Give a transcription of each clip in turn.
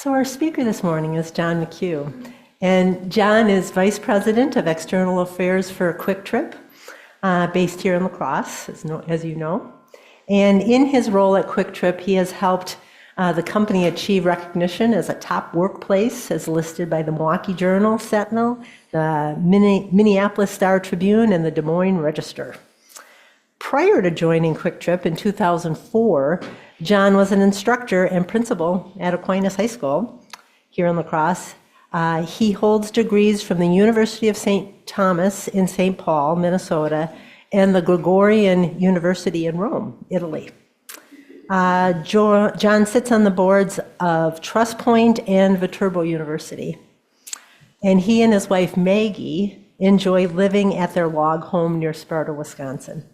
So our speaker this morning is John McHugh, and John is Vice President of External Affairs for Kwik Trip, based here in La Crosse, as you know. And in his role at Kwik Trip, he has helped the company achieve recognition as a top workplace, as listed by the Milwaukee Journal Sentinel, the Minneapolis Star Tribune, and the Des Moines Register. Prior to joining Kwik Trip in 2004, John was an instructor and principal at Aquinas High School here in La Crosse. He holds degrees from the University of St. Thomas in St. Paul, Minnesota, and the Gregorian University in Rome, Italy. John sits on the boards of Trust Point and Viterbo University. And he and his wife, Maggie, enjoy living at their log home near Sparta, Wisconsin.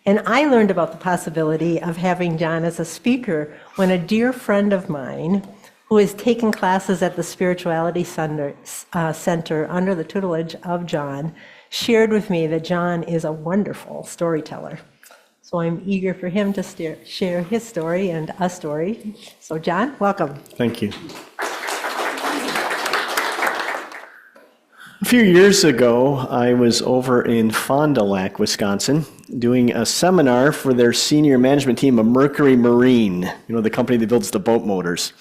And I learned about the possibility of having John as a speaker when a dear friend of mine, who is taking classes at the Spirituality Center under the tutelage of John, shared with me that John is a wonderful storyteller. So I'm eager for him to share his story and a story. So John, welcome. Thank you. A few years ago, I was over in Fond du Lac, Wisconsin, doing a seminar for their senior management team of Mercury Marine, the company that builds the boat motors.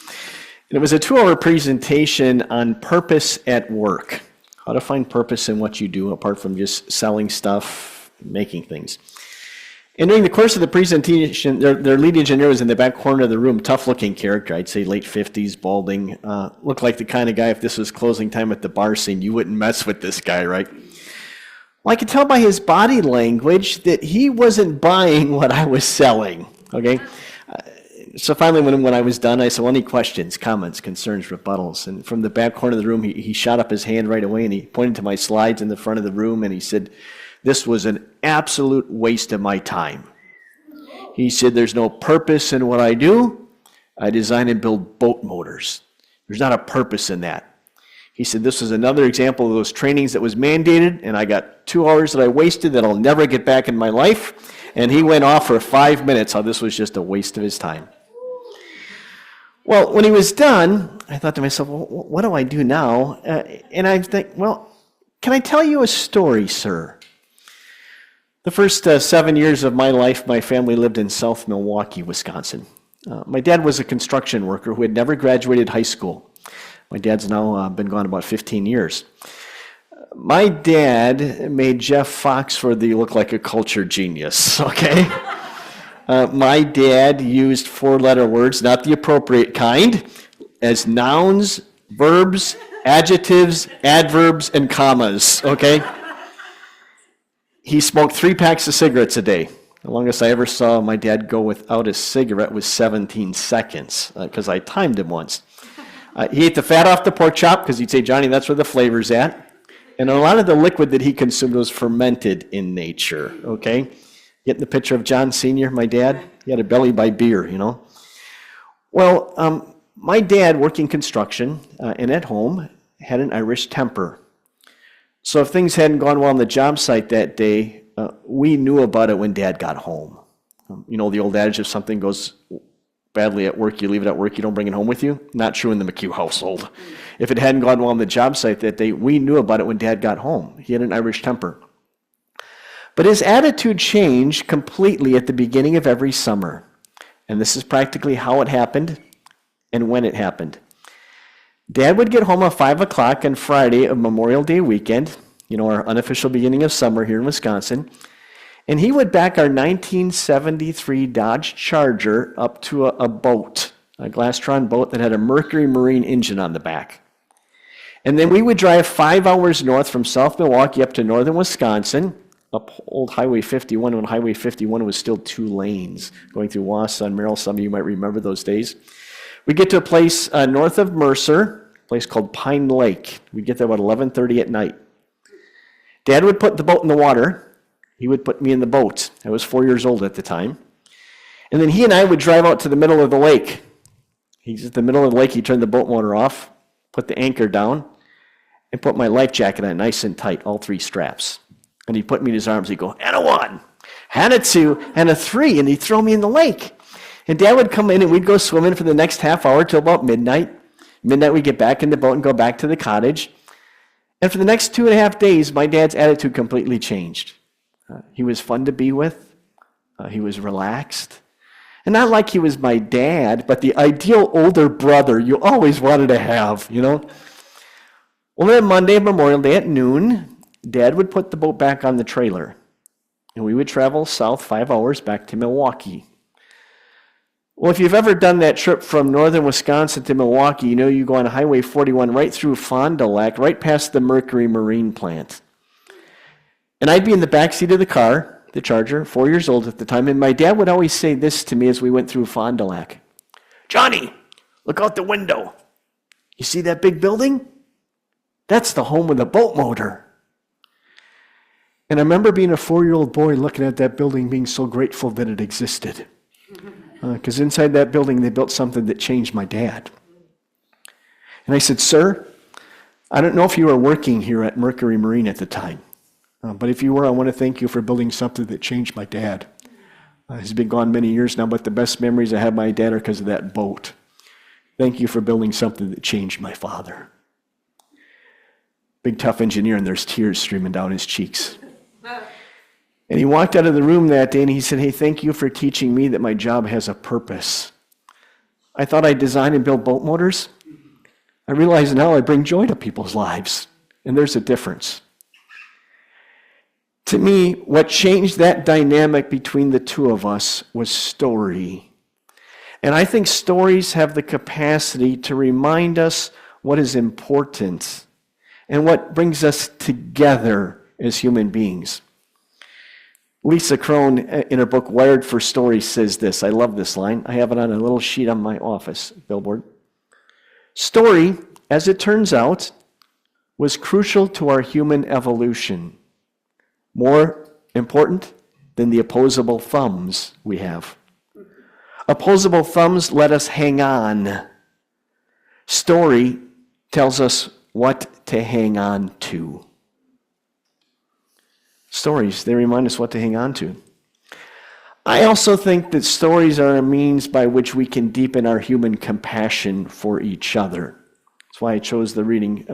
And it was a 2-hour presentation on purpose at work, how to find purpose in what you do apart from just selling stuff, making things. And during the course of the presentation, their lead engineer was in the back corner of the room, tough-looking character, I'd say late 50s, balding, looked like the kind of guy, if this was closing time at the bar scene, you wouldn't mess with this guy, right? Well, I could tell by his body language that he wasn't buying what I was selling, okay? So finally, when I was done, I said, well, any questions, comments, concerns, rebuttals? And from the back corner of the room, he shot up his hand right away, and he pointed to my slides in the front of the room, and he said, this was an absolute waste of my time. He said, there's no purpose in what I do. I design and build boat motors. There's not a purpose in that. He said, this was another example of those trainings that was mandated, and I got 2 hours that I wasted that I'll never get back in my life. And he went off for 5 minutes how this was just a waste of his time. Well, when he was done, I thought to myself, well, what do I do now? And I think, well, can I tell you a story, sir? The first 7 years of my life, my family lived in South Milwaukee, Wisconsin. My dad was a construction worker who had never graduated high school. My dad's now been gone about 15 years. My dad made Jeff Foxworthy look like a culture genius, okay? My dad used 4-letter words, not the appropriate kind, as nouns, verbs, adjectives, adverbs, and commas, okay? He smoked 3 packs of cigarettes a day. The longest I ever saw my dad go without a cigarette was 17 seconds, because I timed him once. He ate the fat off the pork chop, because he'd say, Johnny, that's where the flavor's at. And a lot of the liquid that he consumed was fermented in nature, okay? Getting the picture of John Sr., my dad? He had a belly by beer, Well, my dad, working construction and at home, had an Irish temper. So if things hadn't gone well on the job site that day, we knew about it when Dad got home. The old adage, if something goes badly at work, you leave it at work, you don't bring it home with you? Not true in the McHugh household. If it hadn't gone well on the job site that day, we knew about it when Dad got home. He had an Irish temper. But his attitude changed completely at the beginning of every summer. And this is practically how it happened and when it happened. Dad would get home at 5 o'clock on Friday of Memorial Day weekend, our unofficial beginning of summer here in Wisconsin, and he would back our 1973 Dodge Charger up to a boat, a Glastron boat that had a Mercury Marine engine on the back. And then we would drive 5 hours north from South Milwaukee up to northern Wisconsin, up old Highway 51, when Highway 51 was still 2 lanes, going through Wausau and Merrill. Some of you might remember those days. We get to a place north of Mercer, a place called Pine Lake. We'd get there about 11:30 at night. Dad would put the boat in the water. He would put me in the boat. I was 4 years old at the time. And then he and I would drive out to the middle of the lake. He's at the middle of the lake. He turned the boat motor off, put the anchor down, and put my life jacket on nice and tight, all 3 straps. And he'd put me in his arms. He'd go, and a 1, and a 2, and a 3, and he'd throw me in the lake. And Dad would come in and we'd go swimming for the next half hour till about midnight. Midnight we'd get back in the boat and go back to the cottage. And for the next 2.5 days, my dad's attitude completely changed. He was fun to be with. He was relaxed. And not like he was my dad, but the ideal older brother you always wanted to have, you know. Well, then Monday, Memorial Day at noon, Dad would put the boat back on the trailer. And we would travel south 5 hours back to Milwaukee. Well, if you've ever done that trip from northern Wisconsin to Milwaukee, you know you go on Highway 41 right through Fond du Lac, right past the Mercury Marine plant. And I'd be in the back seat of the car, the Charger, 4 years old at the time, and my dad would always say this to me as we went through Fond du Lac. Johnny, look out the window. You see that big building? That's the home of the boat motor. And I remember being a 4-year-old boy looking at that building, being so grateful that it existed. Because inside that building, they built something that changed my dad. And I said, sir, I don't know if you were working here at Mercury Marine at the time, but if you were, I want to thank you for building something that changed my dad. He's been gone many years now, but the best memories I have of my dad are because of that boat. Thank you for building something that changed my father. Big tough engineer, and there's tears streaming down his cheeks. And he walked out of the room that day and he said, hey, thank you for teaching me that my job has a purpose. I thought I'd design and build boat motors. I realize now I bring joy to people's lives. And there's a difference. To me, what changed that dynamic between the two of us was story. And I think stories have the capacity to remind us what is important and what brings us together as human beings. Lisa Crone, in her book Wired for Stories, says this. I love this line. I have it on a little sheet on my office billboard. Story, as it turns out, was crucial to our human evolution. More important than the opposable thumbs we have. Opposable thumbs let us hang on. Story tells us what to hang on to. Stories, they remind us what to hang on to. I also think that stories are a means by which we can deepen our human compassion for each other. That's why I chose the reading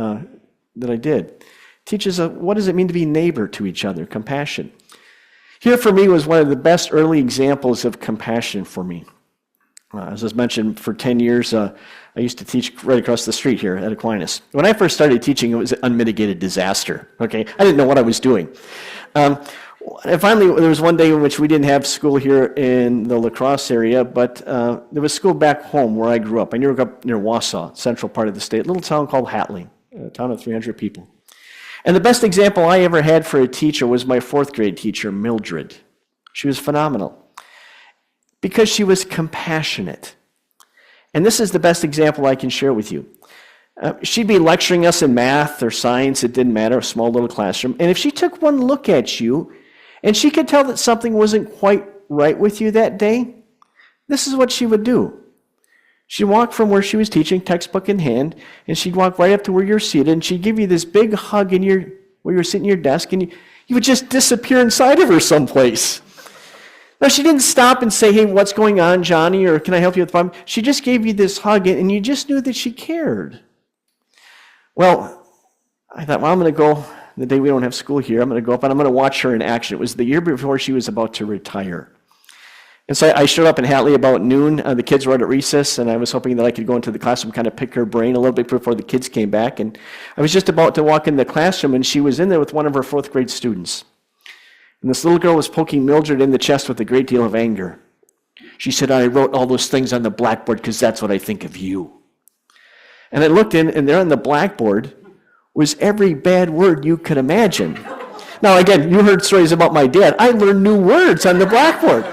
that I did. It teaches us what does it mean to be neighbor to each other, compassion. Here for me was one of the best early examples of compassion for me. As was mentioned, for 10 years, I used to teach right across the street here at Aquinas. When I first started teaching, it was an unmitigated disaster. Okay, I didn't know what I was doing. And finally, there was one day in which we didn't have school here in the La Crosse area, but there was school back home where I grew up. I grew up near Wausau, central part of the state, a little town called Hatley, a town of 300 people. And the best example I ever had for a teacher was my 4th grade teacher, Mildred. She was phenomenal because she was compassionate. And this is the best example I can share with you. She'd be lecturing us in math or science, it didn't matter, a small little classroom. And if she took one look at you and she could tell that something wasn't quite right with you that day, this is what she would do. She'd walk from where she was teaching, textbook in hand, and she'd walk right up to where you're seated, and she'd give you this big hug where you're sitting at your desk, and you would just disappear inside of her someplace. Now, she didn't stop and say, hey, what's going on, Johnny, or can I help you with the problem? She just gave you this hug, and you just knew that she cared. Well, I thought, well, I'm going to go the day we don't have school here. I'm going to go up and I'm going to watch her in action. It was the year before she was about to retire. And so I showed up in Hatley about noon. The kids were out at recess, and I was hoping that I could go into the classroom, kind of pick her brain a little bit before the kids came back. And I was just about to walk in the classroom, and she was in there with one of her 4th grade students. And this little girl was poking Mildred in the chest with a great deal of anger. She said, I wrote all those things on the blackboard because that's what I think of you. And I looked in, and there on the blackboard was every bad word you could imagine. Now, again, you heard stories about my dad. I learned new words on the blackboard.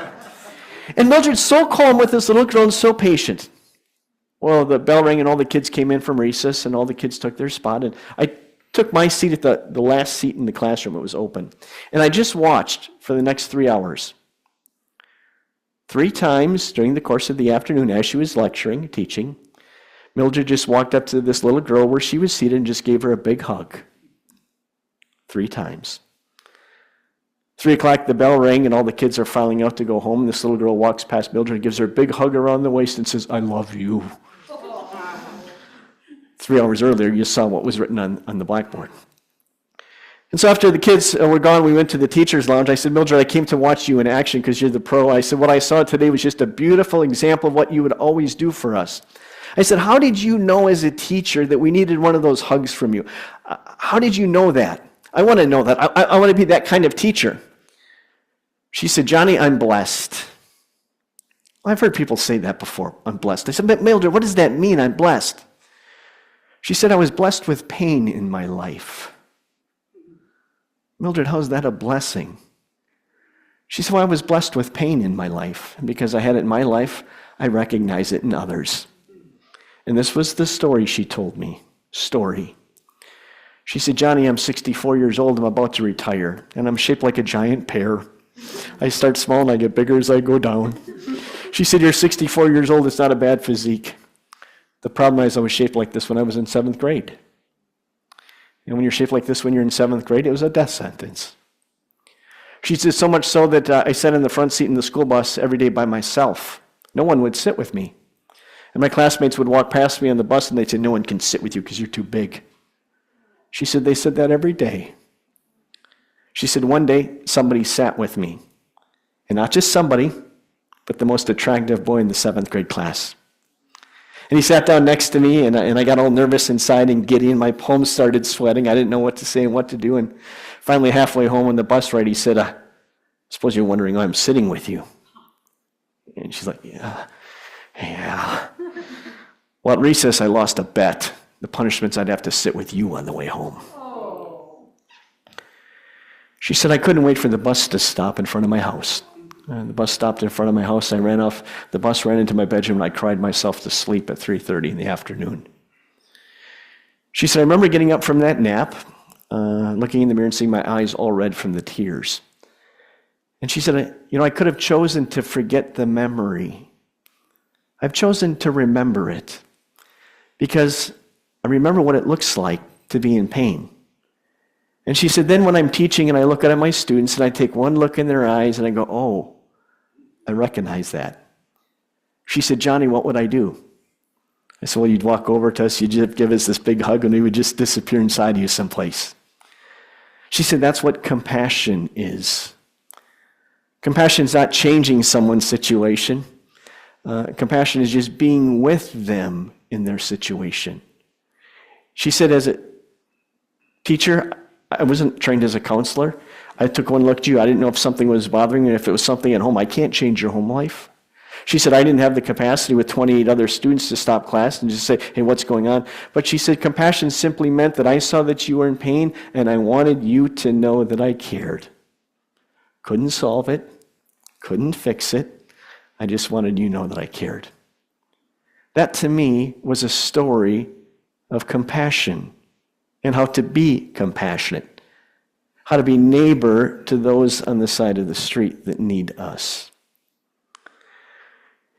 And Mildred's so calm with this little girl and so patient. Well, the bell rang, and all the kids came in from recess, and all the kids took their spot. And I took my seat at the last seat in the classroom. It was open. And I just watched for the next 3 hours. 3 times during the course of the afternoon as she was lecturing, teaching, Mildred just walked up to this little girl where she was seated and just gave her a big hug. 3 times. 3 o'clock, the bell rang, and all the kids are filing out to go home. And this little girl walks past Mildred, gives her a big hug around the waist, and says, "I love you." 3 hours earlier, you saw what was written on the blackboard. And so after the kids were gone, we went to the teacher's lounge. I said, "Mildred, I came to watch you in action because you're the pro." I said, "What I saw today was just a beautiful example of what you would always do for us." I said, "How did you know as a teacher that we needed one of those hugs from you? How did you know that? I want to know that. I want to be that kind of teacher." She said, "Johnny, I'm blessed." I've heard people say that before, "I'm blessed." I said, "But Mildred, what does that mean, I'm blessed?" She said, "I was blessed with pain in my life." Mildred, how's that a blessing? She said, "Well, I was blessed with pain in my life. And because I had it in my life, I recognize it in others." And this was the story she told me. Story. She said, "Johnny, I'm 64 years old. I'm about to retire. And I'm shaped like a giant pear. I start small and I get bigger as I go down." She said, "You're 64 years old. It's not a bad physique. The problem is I was shaped like this when I was in 7th grade. And when you're shaped like this when you're in 7th grade, it was a death sentence." She said, "So much so that I sat in the front seat in the school bus every day by myself. No one would sit with me. And my classmates would walk past me on the bus and they'd say, 'No one can sit with you because you're too big.'" She said, "They said that every day." She said, "One day somebody sat with me. And not just somebody, but the most attractive boy in the 7th grade class. And he sat down next to me, and I got all nervous inside and giddy, and my palms started sweating. I didn't know what to say and what to do. And finally, halfway home on the bus ride, he said, "I suppose you're wondering why I'm sitting with you." And she's like, Yeah. Well, at recess, I lost a bet. The punishment's I'd have to sit with you on the way home." She said, "I couldn't wait for the bus to stop in front of my house. And the bus stopped in front of my house. I ran off the bus, ran into my bedroom, and I cried myself to sleep at 3:30 in the afternoon." She said, "I remember getting up from that nap, looking in the mirror and seeing my eyes all red from the tears." And she said, I could have chosen to forget the memory. I've chosen to remember it because I remember what it looks like to be in pain. And she said, then when I'm teaching and I look at my students and I take one look in their eyes and I go, oh, I recognize that. She said, Johnny, what would I do? I said, well, you'd walk over to us, you'd give us this big hug, and we would just disappear inside of you someplace. She said, that's what compassion is. Compassion is not changing someone's situation. Compassion is just being with them in their situation. She said, as a teacher, I wasn't trained as a counselor. I took one look at you. I didn't know if something was bothering you, if it was something at home. I can't change your home life. She said, I didn't have the capacity with 28 other students to stop class and just say, hey, what's going on? But she said, compassion simply meant that I saw that you were in pain and I wanted you to know that I cared. Couldn't solve it. Couldn't fix it. I just wanted you to know that I cared. That to me was a story of compassion and how to be compassionate, how to be neighbor to those on the side of the street that need us.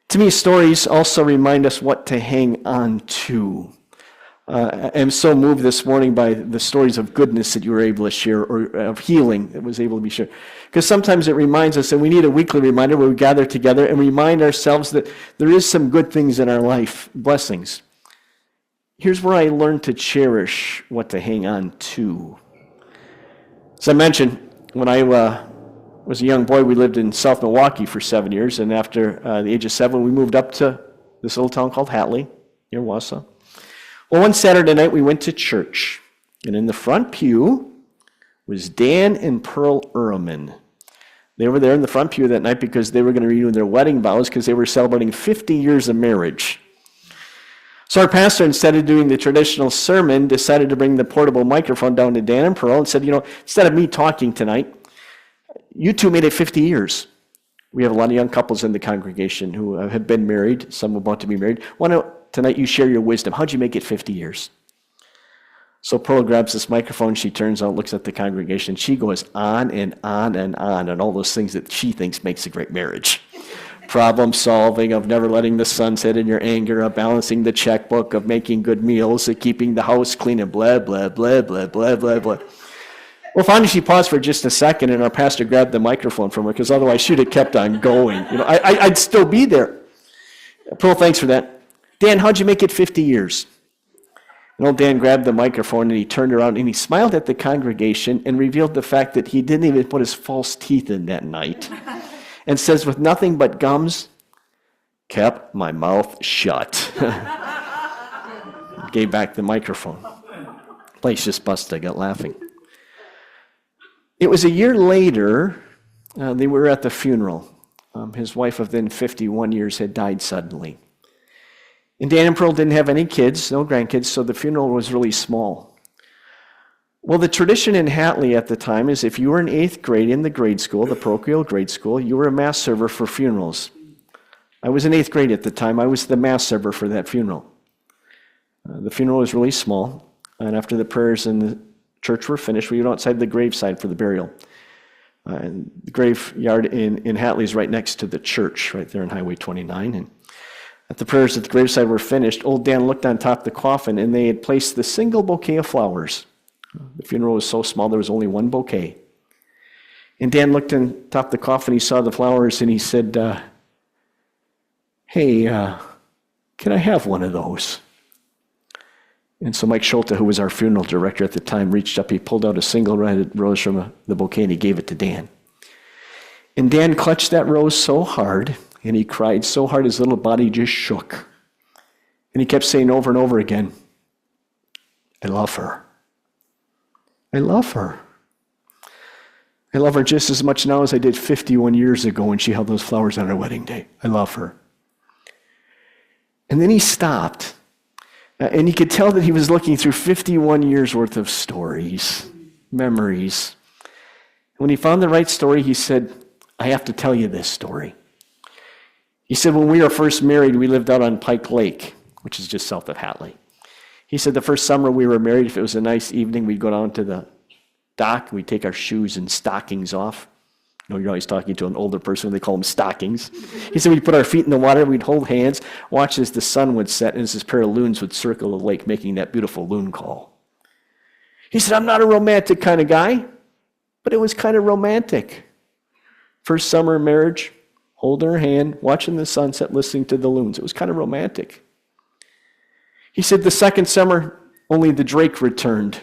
To me, stories also remind us what to hang on to. I'm so moved this morning by the stories of goodness that you were able to share, or of healing that was able to be shared. Because sometimes it reminds us, and we need a weekly reminder where we gather together and remind ourselves that there is some good things in our life, blessings. Here's where I learned to cherish what to hang on to. As I mentioned, when I was a young boy, we lived in South Milwaukee for 7 years, and after the age of 7, we moved up to this little town called Hatley, near Wausau. Well, one Saturday night, we went to church, and in the front pew was Dan and Pearl Ehrman. They were there in the front pew that night because they were going to renew their wedding vows because they were celebrating 50 years of marriage. So our pastor, instead of doing the traditional sermon, decided to bring the portable microphone down to Dan and Pearl and said, instead of me talking tonight, you two made it 50 years. We have a lot of young couples in the congregation who have been married, some about to be married. Why don't tonight you share your wisdom? How'd you make it 50 years? So Pearl grabs this microphone, she turns out, looks at the congregation. She goes on and on and on and all those things that she thinks makes a great marriage. Problem solving, of never letting the sun set in your anger, of balancing the checkbook, of making good meals, of keeping the house clean, and blah, blah, blah, blah, blah, blah, blah. Well, finally she paused for just a second, and our pastor grabbed the microphone from her, because otherwise she'd have kept on going. I'd still be there. Pearl, thanks for that. Dan, how'd you make it 50 years? And old Dan grabbed the microphone, and he turned around, and he smiled at the congregation and revealed the fact that he didn't even put his false teeth in that night. And says, with nothing but gums, kept my mouth shut. Gave back the microphone. Place just busted. I got laughing. It was a year later, they were at the funeral. His wife of then 51 years had died suddenly. And Dan and Pearl didn't have any kids, no grandkids, so the funeral was really small. Well, the tradition in Hatley at the time is if you were in 8th grade in the grade school, the parochial grade school, you were a mass server for funerals. I was in 8th grade at the time. I was the mass server for that funeral. The funeral was really small, and after the prayers in the church were finished, we went outside the graveside for the burial. And the graveyard in Hatley is right next to the church, right there on Highway 29. And at the prayers at the graveside were finished, old Dan looked on top of the coffin, and they had placed the single bouquet of flowers. The funeral was so small, there was only one bouquet. And Dan looked on top of the coffin, he saw the flowers, and he said, hey, can I have one of those? And so Mike Schulte, who was our funeral director at the time, reached up, he pulled out a single red rose from the bouquet, and he gave it to Dan. And Dan clutched that rose so hard, and he cried so hard his little body just shook. And he kept saying over and over again, I love her. I love her. I love her just as much now as I did 51 years ago when she held those flowers on her wedding day. I love her. And then he stopped. And you could tell that he was looking through 51 years worth of stories, memories. When he found the right story, he said, I have to tell you this story. He said, when we were first married, we lived out on Pike Lake, which is just south of Hatley. He said the first summer we were married, if it was a nice evening, we'd go down to the dock, we'd take our shoes and stockings off. You know, you're always talking to an older person, they call them stockings. He said we'd put our feet in the water, we'd hold hands, watch as the sun would set, and as this pair of loons would circle the lake, making that beautiful loon call. He said, I'm not a romantic kind of guy, but it was kind of romantic. First summer marriage, holding her hand, watching the sunset, listening to the loons. It was kind of romantic. He said the second summer, only the drake returned.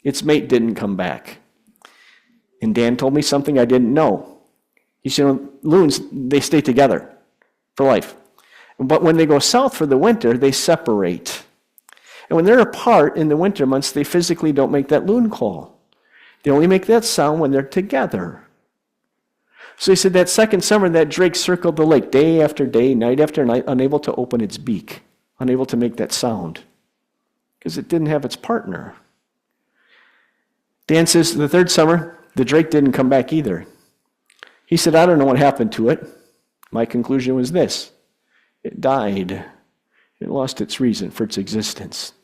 Its mate didn't come back. And Dan told me something I didn't know. He said, loons, they stay together for life. But when they go south for the winter, they separate. And when they're apart in the winter months, they physically don't make that loon call. They only make that sound when they're together. So he said that second summer, that drake circled the lake day after day, night after night, unable to open its beak, unable to make that sound, because it didn't have its partner. Dan says the third summer, the drake didn't come back either. He said, I don't know what happened to it. My conclusion was this. It died. It lost its reason for its existence.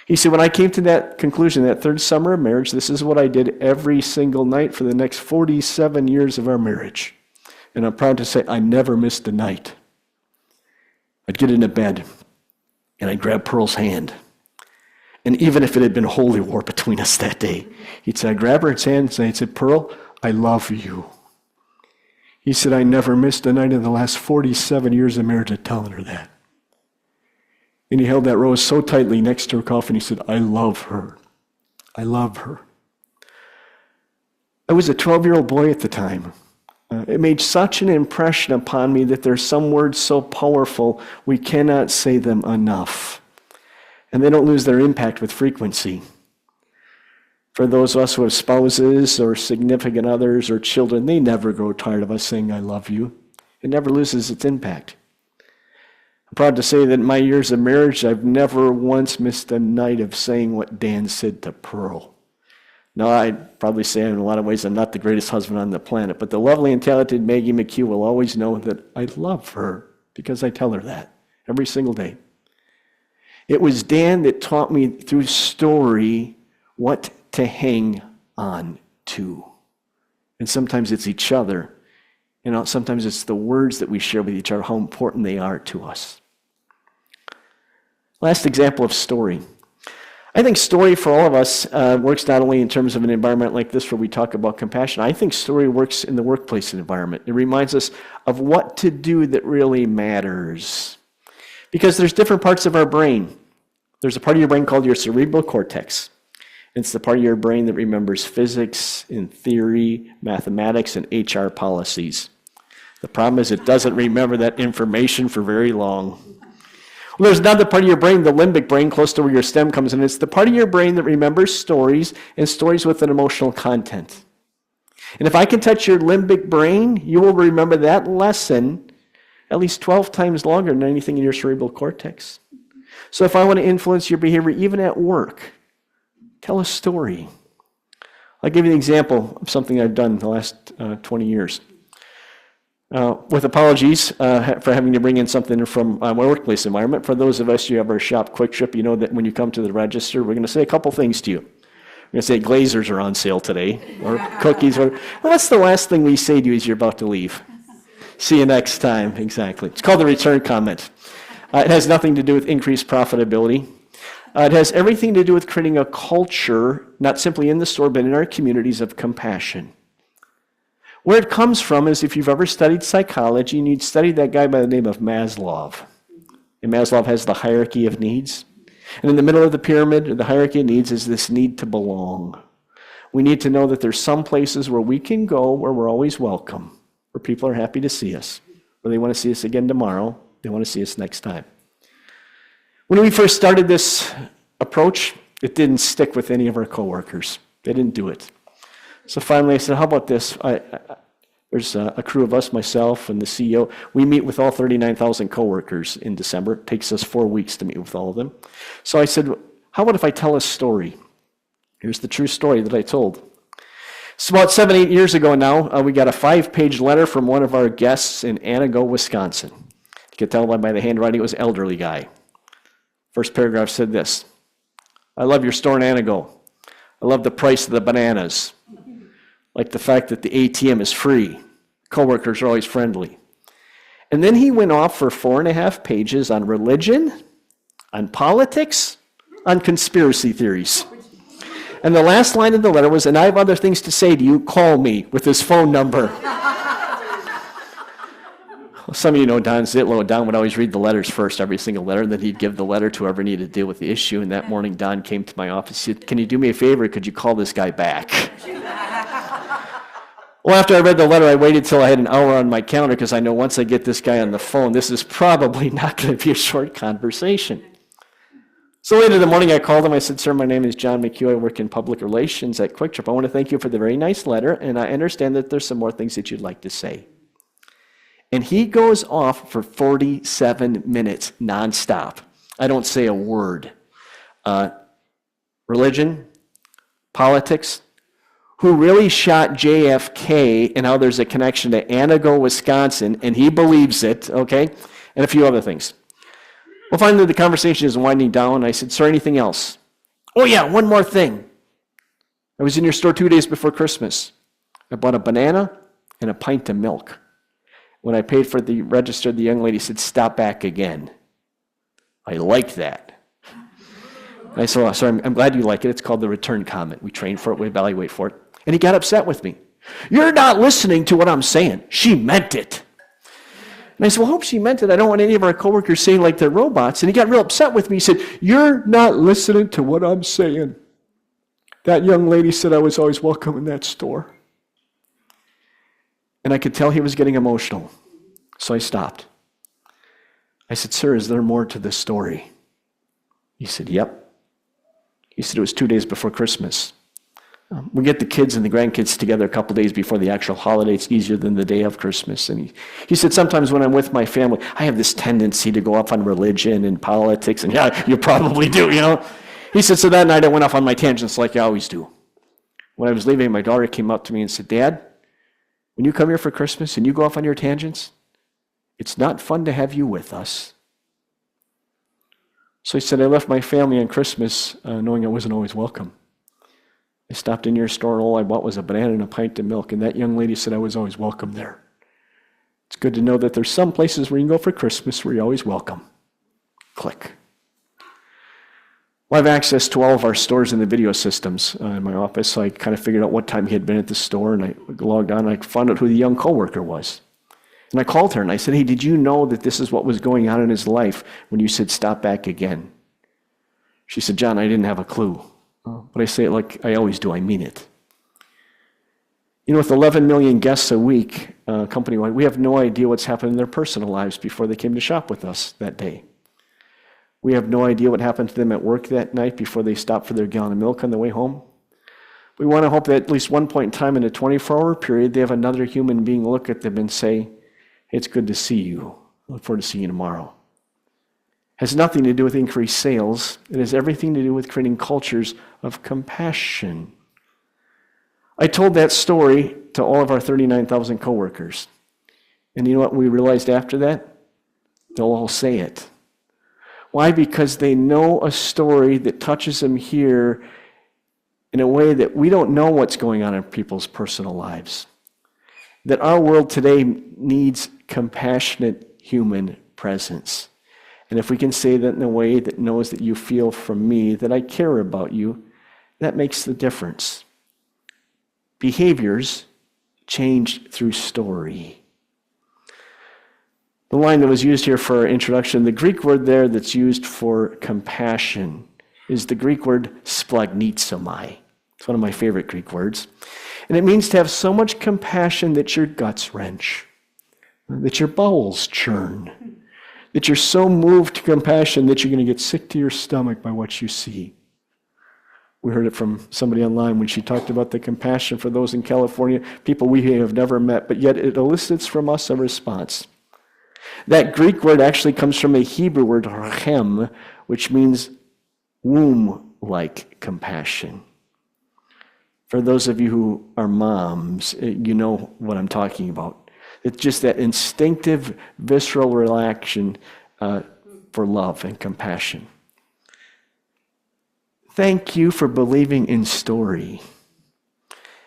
He said, when I came to that conclusion, that third summer of marriage, this is what I did every single night for the next 47 years of our marriage. And I'm proud to say I never missed a night. I'd get into bed, and I'd grab Pearl's hand. And even if it had been holy war between us that day, he'd say, I'd grab her hand and say, Pearl, I love you. He said, I never missed a night in the last 47 years of marriage of telling her that. And he held that rose so tightly next to her coffin, he said, I love her. I love her. I was a 12-year-old boy at the time. It made such an impression upon me that there's some words so powerful we cannot say them enough. And they don't lose their impact with frequency. For those of us who have spouses or significant others or children, they never grow tired of us saying, I love you. It never loses its impact. I'm proud to say that in my years of marriage, I've never once missed a night of saying what Dan said to Pearl. Now, I'd probably say in a lot of ways I'm not the greatest husband on the planet, but the lovely and talented Maggie McHugh will always know that I love her because I tell her that every single day. It was Dan that taught me through story what to hang on to. And sometimes it's each other. Sometimes it's the words that we share with each other, how important they are to us. Last example of story. I think story for all of us works not only in terms of an environment like this where we talk about compassion. I think story works in the workplace environment. It reminds us of what to do that really matters. Because there's different parts of our brain. There's a part of your brain called your cerebral cortex. It's the part of your brain that remembers physics and theory, mathematics, and HR policies. The problem is it doesn't remember that information for very long. Well, there's another part of your brain, the limbic brain, close to where your stem comes in. It's the part of your brain that remembers stories and stories with an emotional content. And if I can touch your limbic brain, you will remember that lesson at least 12 times longer than anything in your cerebral cortex. So if I want to influence your behavior, even at work, tell a story. I'll give you an example of something I've done the last 20 years. With apologies for having to bring in something from my workplace environment. For those of us who ever shop Kwik Trip, you know that when you come to the register, we're going to say a couple things to you. We're going to say Glazers are on sale today, or cookies. Well, that's the last thing we say to you as you're about to leave. See you next time. Exactly. It's called the return comment. It has nothing to do with increased profitability. It has everything to do with creating a culture, not simply in the store, but in our communities of compassion. Where it comes from is if you've ever studied psychology, and you'd studied that guy by the name of Maslow. And Maslow has the hierarchy of needs. And in the middle of the pyramid, or the hierarchy of needs, is this need to belong. We need to know that there's some places where we can go where we're always welcome, where people are happy to see us, where they want to see us again tomorrow, they want to see us next time. When we first started this approach, it didn't stick with any of our coworkers. They didn't do it. So finally I said, how about this? There's a crew of us, myself and the CEO. We meet with all 39,000 coworkers in December. It takes us 4 weeks to meet with all of them. So I said, how about if I tell a story? Here's the true story that I told. So about 7-8 years ago now, we got a 5-page letter from one of our guests in Anago, Wisconsin. You could tell by the handwriting it was an elderly guy. First paragraph said this: I love your store in Anago. I love the price of the bananas. Like the fact that the ATM is free. Coworkers are always friendly. And then he went off for 4.5 pages on religion, on politics, on conspiracy theories. And the last line of the letter was, and I have other things to say to you, call me, with his phone number. Well, some of you know Don Zitlow. Don would always read the letters first, every single letter, and then he'd give the letter to whoever needed to deal with the issue. And that morning, Don came to my office. He said, can you do me a favor? Could you call this guy back? Well, after I read the letter, I waited till I had an hour on my calendar because I know once I get this guy on the phone, this is probably not going to be a short conversation. So later in the morning, I called him. I said, sir, my name is John McHugh. I work in public relations at Kwik Trip. I want to thank you for the very nice letter, and I understand that there's some more things that you'd like to say. And he goes off for 47 minutes nonstop. I don't say a word. Religion, politics, who really shot JFK, and how there's a connection to Anago, Wisconsin, and he believes it, okay? And a few other things. Well, finally, the conversation is winding down. I said, sir, anything else? Oh, yeah, one more thing. I was in your store 2 days before Christmas. I bought a banana and a pint of milk. When I paid for the register, the young lady said, stop back again. I liked that. And I said, oh, sorry, I'm glad you like it. It's called the return comment. We train for it, we evaluate for it. And he got upset with me. You're not listening to what I'm saying. She meant it. And I said, well, I hope she meant it. I don't want any of our coworkers saying like they're robots. And he got real upset with me. He said, you're not listening to what I'm saying. That young lady said I was always welcome in that store. And I could tell he was getting emotional. So I stopped. I said, sir, is there more to this story? He said, yep. He said, it was 2 days before Christmas. We get the kids and the grandkids together a couple days before the actual holiday. It's easier than the day of Christmas. And he said, sometimes when I'm with my family, I have this tendency to go off on religion and politics. And yeah, you probably do, you know. He said, so that night I went off on my tangents like I always do. When I was leaving, my daughter came up to me and said, Dad, when you come here for Christmas and you go off on your tangents, it's not fun to have you with us. So he said, I left my family on Christmas knowing I wasn't always welcome. I stopped in your store, all I bought was a banana and a pint of milk, and that young lady said I was always welcome there. It's good to know that there's some places where you can go for Christmas where you're always welcome. Click. Well, I have access to all of our stores and the video systems in my office, so I kind of figured out what time he had been at the store, and I logged on, and I found out who the young coworker was. And I called her, and I said, hey, did you know that this is what was going on in his life when you said stop back again? She said, John, I didn't have a clue. But I say it like I always do, I mean it. You know, with 11 million guests a week, company-wide, we have no idea what's happened in their personal lives before they came to shop with us that day. We have no idea what happened to them at work that night before they stopped for their gallon of milk on the way home. We want to hope that at least one point in time in a 24-hour period, they have another human being look at them and say, hey, it's good to see you. I look forward to seeing you tomorrow. It has nothing to do with increased sales. It has everything to do with creating cultures of compassion. I told that story to all of our 39,000 coworkers. And you know what we realized after that? They'll all say it. Why? Because they know a story that touches them here in a way that we don't know what's going on in people's personal lives. That our world today needs compassionate human presence. And if we can say that in a way that knows that you feel from me, that I care about you, that makes the difference. Behaviors change through story. The line that was used here for our introduction, the Greek word there that's used for compassion is the Greek word splagnitsomai. It's one of my favorite Greek words. And it means to have so much compassion that your guts wrench, that your bowels churn, that you're so moved to compassion that you're going to get sick to your stomach by what you see. We heard it from somebody online when she talked about the compassion for those in California, people we have never met, but yet it elicits from us a response. That Greek word actually comes from a Hebrew word, rachem, which means womb-like compassion. For those of you who are moms, you know what I'm talking about. It's just that instinctive, visceral reaction for love and compassion. Thank you for believing in story.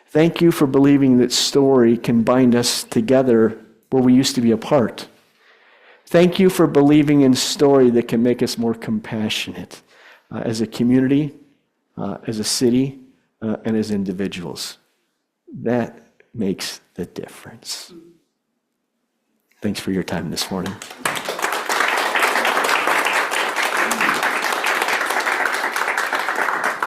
Thank you for believing that story can bind us together where we used to be apart. Thank you for believing in story that can make us more compassionate as a community, as a city, and as individuals. That makes the difference. Thanks for your time this morning.